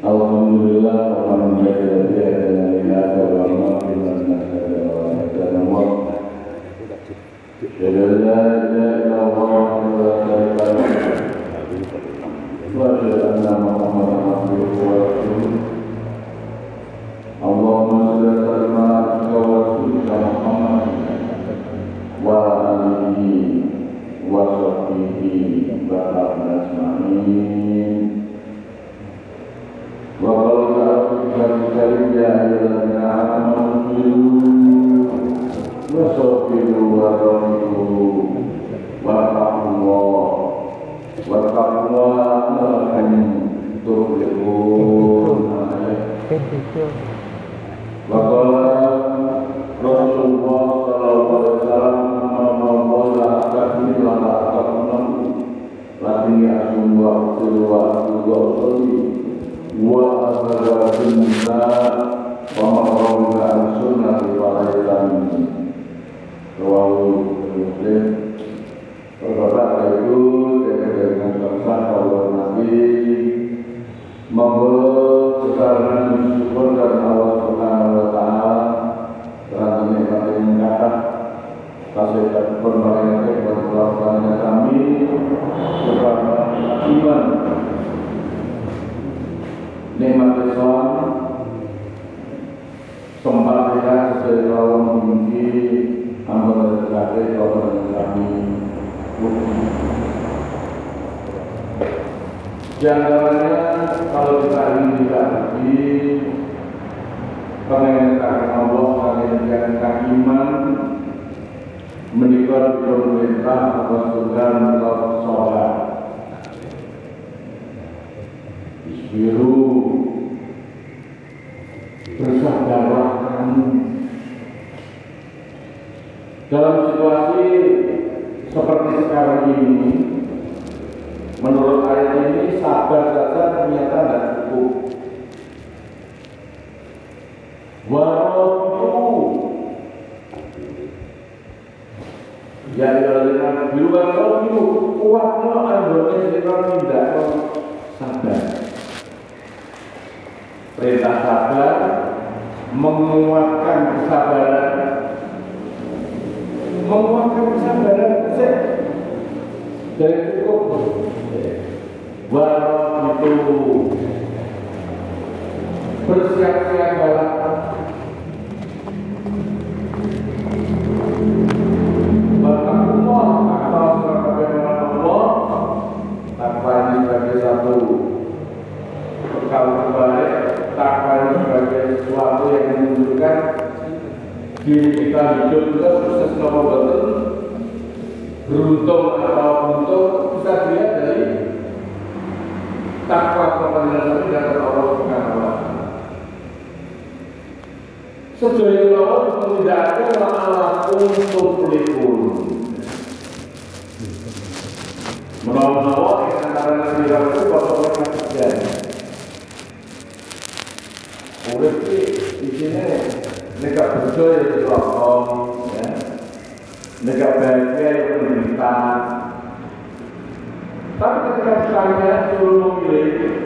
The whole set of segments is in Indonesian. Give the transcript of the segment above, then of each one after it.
Alhamdulillah alhamdulillah ya wa ma kunna nahtadiya wa la ilaha illallah wa asyhadu anna Muhammadan abduhu wa rasuluh. Allahumma shalli ala sayyidina Muhammad wa alihi wa sahbihi wa ajma'in. Wa qala ta'ala ya ayyuhallazina amanu wa sabiru wa rabitu wa taqullah wa taqullah tuflihun. Wa qala Rasulullah sallallahu alaihi wasallam man akadni la taqnam lakin ya'tum wa usul wa wa azwajuhunna wa ma'rufuna an-sunnati wa laysani rawahu Muslim. Bapak Ibu dengan bangsa Allah Nabi monggo sekarang bersyukur kepada Allah Subhanahu wa taala karena nikmat yang kata kasih perbaiki kepada kami kepada iman nikmat Islam sempatnya sesuai lawan mungkin amal dari orang kami. Di antaranya kalau kita ingin dikasih pengenkan Allah mengenkan iman menikah pemerintah atas Tuhan atau sholat isbiru bersabarlah kamu dalam situasi seperti sekarang ini. Menurut ayat ini sabar saja ternyata tidak cukup. Warobu ya dengan biluan robu kuatnya anggota sirah tidak sabar. Perintah sabar menguatkan kesabaran, dari cukup. Warna itu bersiap-siap dalam bertakwa atau sebagaimana Allah. Takwa ini sebagai satu bekal terbaik. Takwa ini sebagai sesuatu yang menunjukkan diri kita hidup kita sukses nomor betul, beruntung atau buntung bisa dilihat dari takwa kepada dan Allah Subhanahu wa taala. Sejauh Allah itu tidak ada alasan untuk pelipur. Menolong yang antara Nabi itu bapak terjadi. Oleh di sini mereka berdoa di belakang, mereka bahagia yang menderita. Tapi ketika saya suruh memilih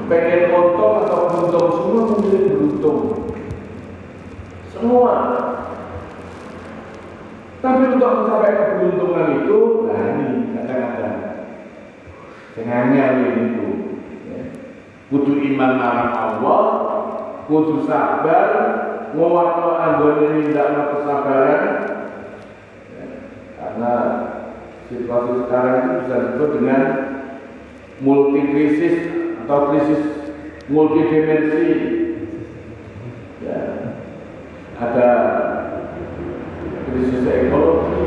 pengen untung atau beruntung, semua memilih beruntung semua. Tapi untuk mencapai keberuntungan itu, nah ini kadang-kadang dengannya itu kudu iman marah Allah, kudu sabar, ngewakil anggota ini tidak kesabaran, karena situasi sekarang itu bisa disebut dengan multi krisis atau krisis multidimensi. Ya, ada krisis ekologi,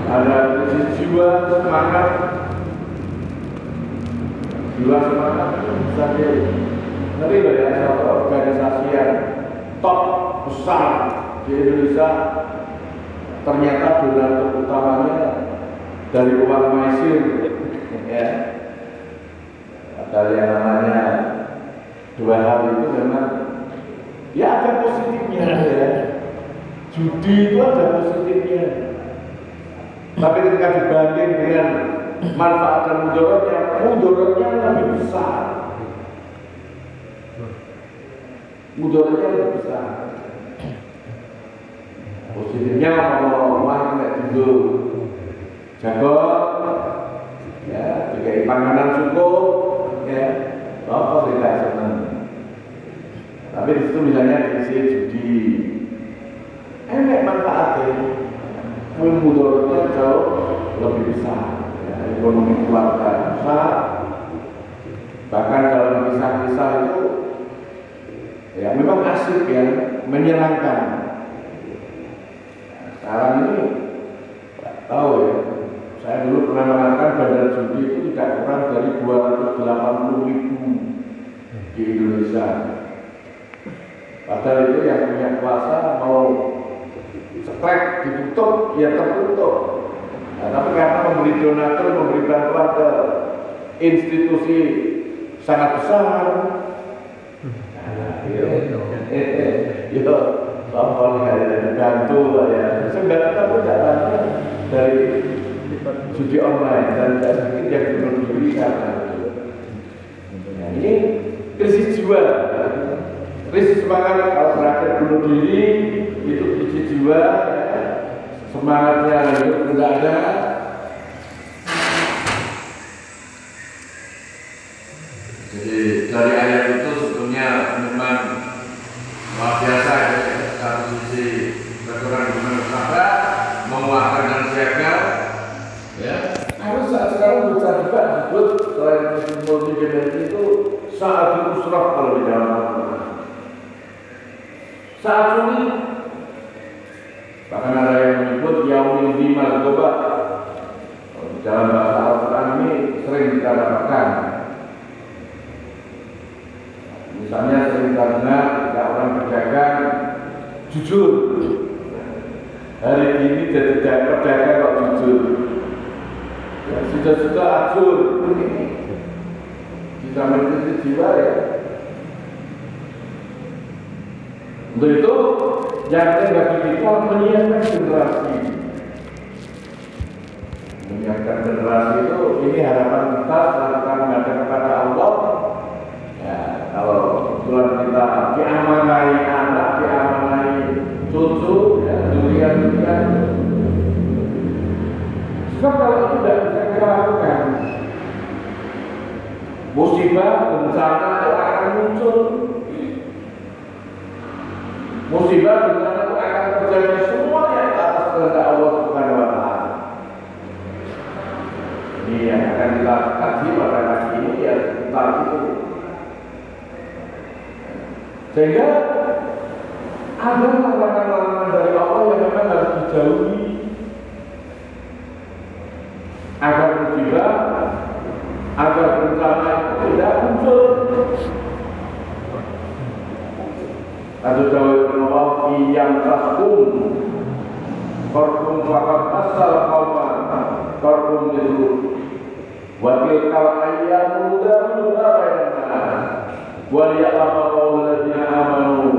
ada krisis jiwa semangat itu bisa jadi ya satu organisasi yang top besar di Indonesia. Ternyata donatur utamanya dari uang maisir, ya. Ada yang namanya dua hal itu memang ya ada positifnya, ya. Judi itu ada positifnya. Tapi ketika dibanding dengan manfaat dan mudaratnya lebih besar. Mudaratnya lebih besar. Positifnya kalau orang tidak tidur jago, ya, dikai panganan cukup, ya, apa tidak senang. Tapi di situ misalnya diisi judi, enak manfaatnya, mudaratnya jauh lebih besar. Ya, ekonomi keluarga besar, bahkan dalam kisah-kisah itu, ya memang asik ya, menyenangkan. Sekarang ini nggak tahu ya. Saya dulu pernah mengatakan bandar judi itu tidak kurang dari 280.000 di Indonesia. Padahal itu yang punya kuasa mau ceklek ditutup, ya tertutup. Nah, tapi karena memberi donatur, memberi bantuan ke institusi sangat besar. Soal dari bantu ya, sebenarnya pun datangnya dari judi online dan sedikit yang bunuh diri karena nah, ini krisis jiwa, krisis semangat. Kalau terakhir bunuh diri itu krisis jiwa, ya. Semangatnya hidup tidak ada. Jadi dari ayat itu sebetulnya memang luar biasa ya. Satu sisi berkurang benar-benar menguatkan dan siaga, ya. Harus saat sekarang bisa juga disebut selain multidimensi itu saat usrah kalau di dalam Al-Quran. Saat sulit, bahkan ada yang menyebut yaumil dimal gobat. Dalam bahasa Al-Quran ini sering kita dapatkan. Misalnya sering kita dengar ketika orang berdagang jujur, hari ini jadi pedagang kok jujur, ya, sudah ajur, bisa menjadi jiwa ya. Untuk itu, yang penting bagi kita menyiapkan generasi. Menyiapkan generasi itu, ini harapan kita setelah kita menghadap kepada Allah. Ya, kalau kebetulan kita diamanai anak, diamanai cucu, ya, durian. Sebab kalau itu tidak bisa kita lakukan, musibah, bencana itu akan muncul. Musibah, bencana itu akan terjadi semuanya atas kehendak Allah Subhanahu wa Ta'ala. Ini yang akan kita kaji pada kali ini, ya tentang itu. Sehingga ada larangan-larangan dari Allah yang memang harus dijauhi agar musibah, agar bencana itu tidak muncul. Ada jawab Allah yang taskum korkum fakat asal kauman korkum itu wakil kal ayam muda bayana waliya'lama qawladina amanu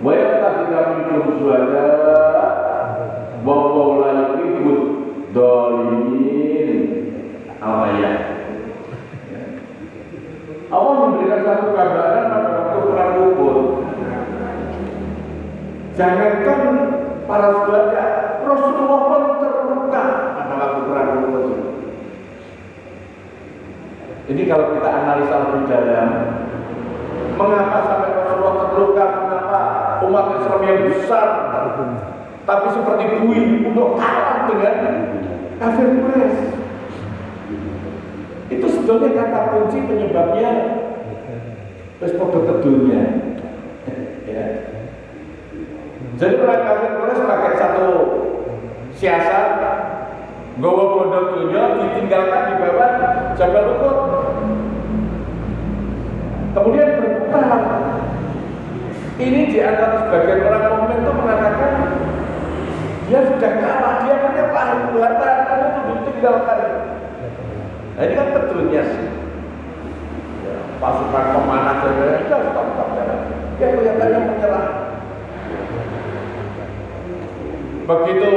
wa yattakhidha minkum syuhada wa qawla yuhibbud dhalimin al-ayat. Allah memberikan satu gambaran pada waktu perang Uhud. Jangankan para syuhada, Rasulullah pun terluka pada waktu perang Uhud. Ini kalau kita analisa lebih dalam, mengapa sampai Rasulullah terluka? Mengapa umat Islam yang besar, tapi seperti bui untuk kalah dengan kafir Quraisy? Itu sebetulnya kata kunci penyebabnya podo kedulnya. Ya. Jadi orang kafir Quraisy pakai satu siasat, nggawa bondo dunya ditinggalkan di bawah Jabal Uhud. Kemudian berputar. Ini di antara sebagian orang mukmin itu mengatakan dia sudah kalah, dia menyerah, harta kamu itu ditinggalkan. Nah, ini kan betulnya sih. Ya, pasukan pemanah dan sudah stop jalan. Dia kelihatannya menyerah. Begitu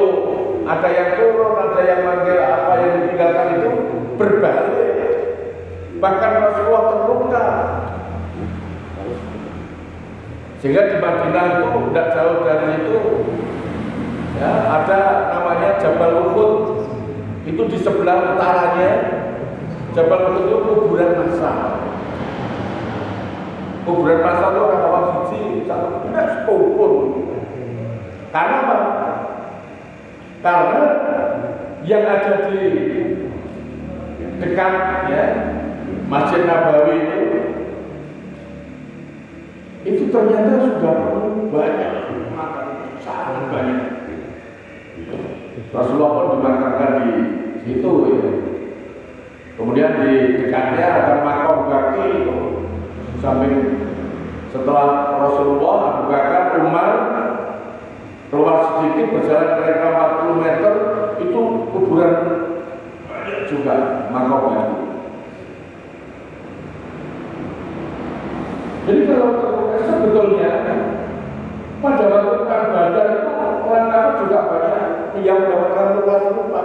ada yang turun, ada yang manggil apa yang ditinggalkan itu, berbalik. Bahkan Rasulullah terluka. Sehingga di Madinah itu tidak jauh dari itu ya, ada namanya Jabal Uhud. Itu di sebelah utaranya Jabal Uhud itu kuburan massal. Kuburan massal itu orang suci, tidak sepupun. Karena apa? Karena yang ada di dekat ya, Masjid Nabawi itu ternyata sudah banyak, sangat banyak. Rasulullah pun dimakamkan di situ ya. Kemudian di dekatnya ada makam Baqi. Samping setelah Rasulullah, Abu Bakar, Umar keluar sedikit berjalan kira-kira 40 meter itu kuburan banyak juga makamnya. Jadi kalau sebetulnya pada waktu perang Badar itu orang kafir juga banyak yang mendapatkan luka serupa.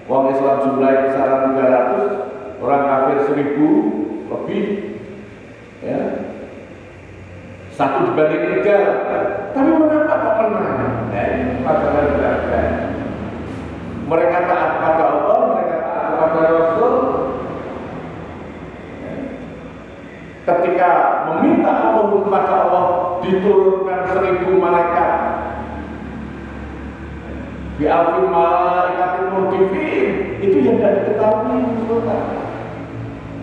Orang Islam jumlahnya kisaran 300, orang kafir 1000 lebih. Ya, 1 dibanding 3. Tapi mengapa kok menang? Masalah berada. Mereka taat pada Allah, mereka taat pada Rasul. Ketika meminta Allah kepada Allah, diturunkan 1000 malaikat. Bi alfi malaikatin murdifin. Itu yang tidak diketahui.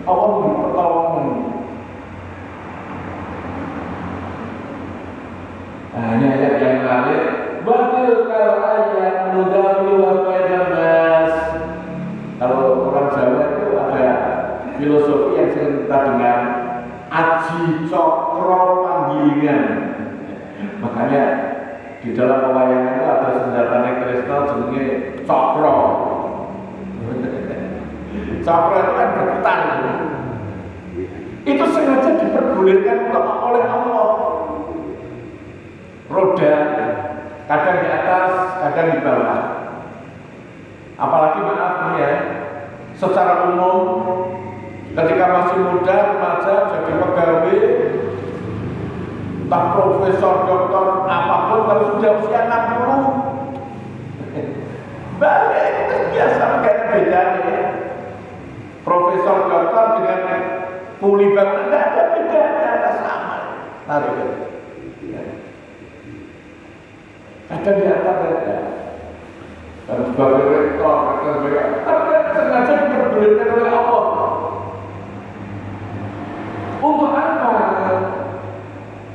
Allah memberi pertolongan. Hanya ayat yang lain, batil kalau ayat mudahul wa nas. Kalau orang Jawa itu ada filosofi yang sering kita dengar, aji cokro panggilingan. Makanya di dalam pewayangan itu ada senjatanya kristal jenenge cokro. Cokro itu kan berputar. Itu sengaja diperbolehkan oleh Allah. Roda kadang di atas, kadang di bawah. Apalagi maaf ya, secara umum ketika masih muda, remaja, jadi pegawai, entah profesor, doktor, apapun, kalau sudah usia 60 balik, itu biasa, kayak bedanya. Profesor, doktor dengan kuli bangunan, tidak ada bedanya, ada sama. Tarik. Kadang di atas ada, dan sebagai rektor, kadang sengaja diperbolehkan oleh Allah. Untuk apa?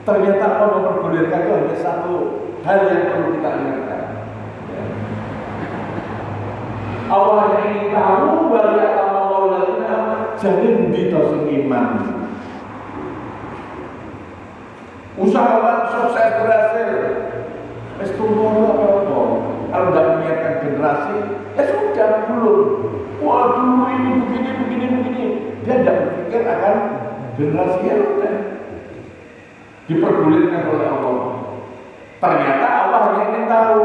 Ternyata Allah memperbolehkan itu hanya satu hal yang perlu kita ingatkan. Allah yang ingin tahu balik Allah jangan ditosin iman. Usahawan sukses berhasil. Kalau tidak menyiapkan generasi, ya sudah belum. Waduh ini begini. Dia tidak berpikir akan generasi yang sudah diperbolehkan oleh Allah. Ternyata Allah hanya ingin tahu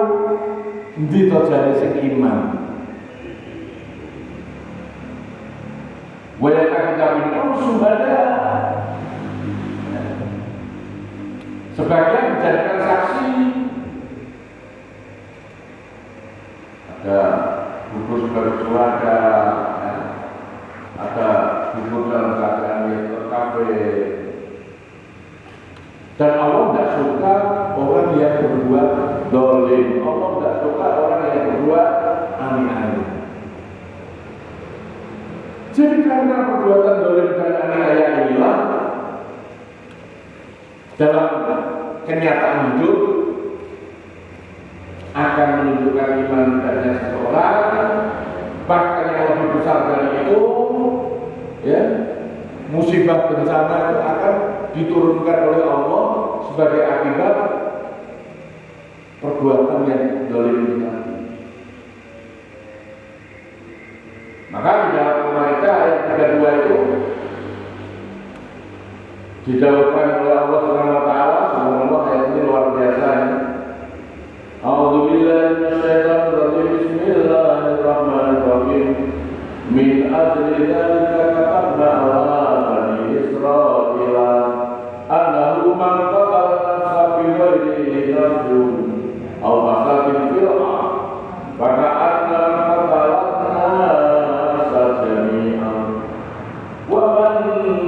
dito jari sing iman. Walaupun kami pun sumbada. Sebagian dijadikan saksi. Ada gugur sebagai keluarga, ya. Ada gugur dalam keadaan yang terkafe. Dan Allah tidak suka orang yang berbuat dolim. Allah tidak suka orang yang berbuat aneh-aneh. Jadi karena perbuatan dolim dan aneh-aneh inilah dalam kenyataan hidup akan menunjukkan iman dadanya seseorang, bahkan yang lebih besar dari itu, ya, musibah bencana itu akan diturunkan oleh Allah sebagai akibat perbuatan yang dolim kita. Maka di dalam Al-Maidah ayat 32 itu dijawabkan oleh Allah Subhanahu wa taala, subhanallah, ayat ini luar biasa ya. A'udzu billahi minasyaitonir rajim. Bismillahirrahmanirrahim. Min lidzalika katabna ala bani Israila annahu man qatala nafsan bighairi nafsin aw fasadin fil ardh faka'anna qatala nasa jami'an wa man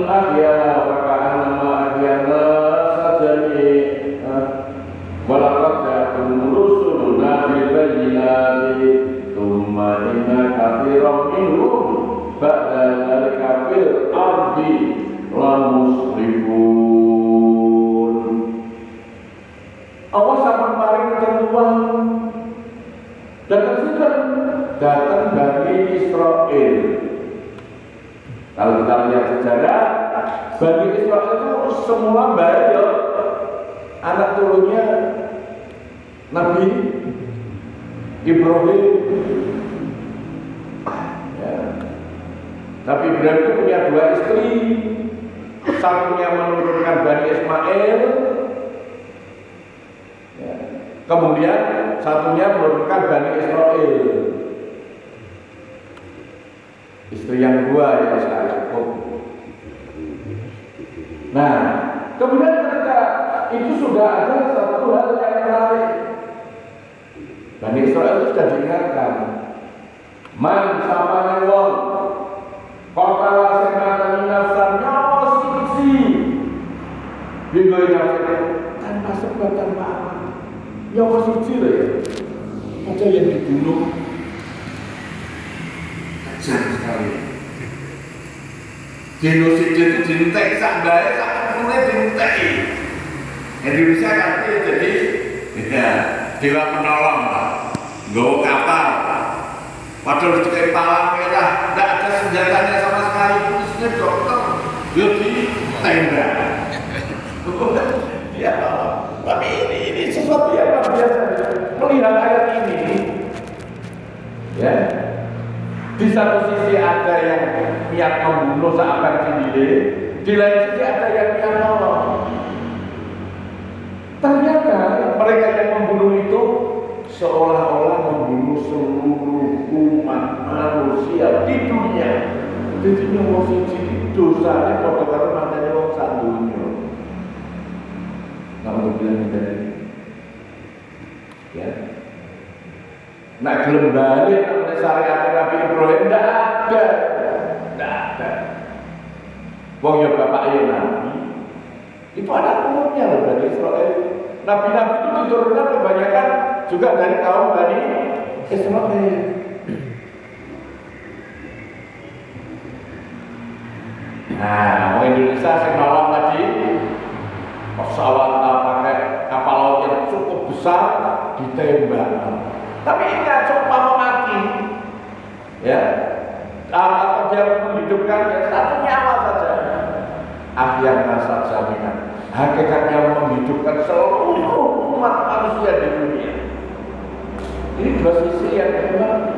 ahyaha faka'anna ahyana nasa jami'an wa laqad ja'akum rusuluna bil bayyinati thumma inna katsiran minhum ba'da dzalika fil ardi la musrifun. Allah sama paring ketentuan datang dari Israel. Kalau kita lihat sejarah, Bani Israel itu semua baik, anak turunnya Nabi Ibrahim. Ya. Nabi Ibrahim itu punya 2 istri, satunya menurunkan Bani Ismail, ya. Kemudian satunya menurunkan Bani Israel. Istri yang 2 ya Yakub. Nah, kemudian ketika itu sudah ada satu hal yang menarik. Bani Israel itu sudah diingatkan. Man sapane wong qatala sekatan nafsan nyawa siji. Bingo nafsan tanpa sebab tanpa apa. Nyawa siji lho ya. Ada yang dibunuh. Kejam sekali. Genosida itu dintek sak bae sak kune dintek. Indonesia kan jadi ya dewa penolong lah. Nggawa kapal. Padahal dikai palang merah, tidak ada senjatanya sama sekali. Polisinya dokter, lebih tembak. Ya, tapi ini sesuatu yang luar biasa. Melihat ayat ini, ya, di satu sisi ada yang niat membunuh seakan sendiri, di lain sisi ada yang niat nolong. Ternyata mereka yang membunuh itu seolah-olah membunuh seluruh umat manusia di dunia. Jadi nyawa siji dosane padha karo matane wong sak donya. Kamu bilang dari ya. Nak gelem balik nang syariat Nabi Ibrahim ndak ada. Wong ya bapaknya Nabi. Itu anak umumnya loh Bani Israel. Nabi-nabi itu diturunkan kebanyakan juga dari kaum Bani Israel. Nah, orang Indonesia saya nolong tadi pesawat pakai kapal laut yang cukup besar ditembak. Tapi ingat coba mati, ya, atau dia menghidupkan ya satu nyawa saja. Akhirnya nasab jaminan. Hakikatnya menghidupkan seluruh umat manusia di dunia. Ini 2 sisi yang memang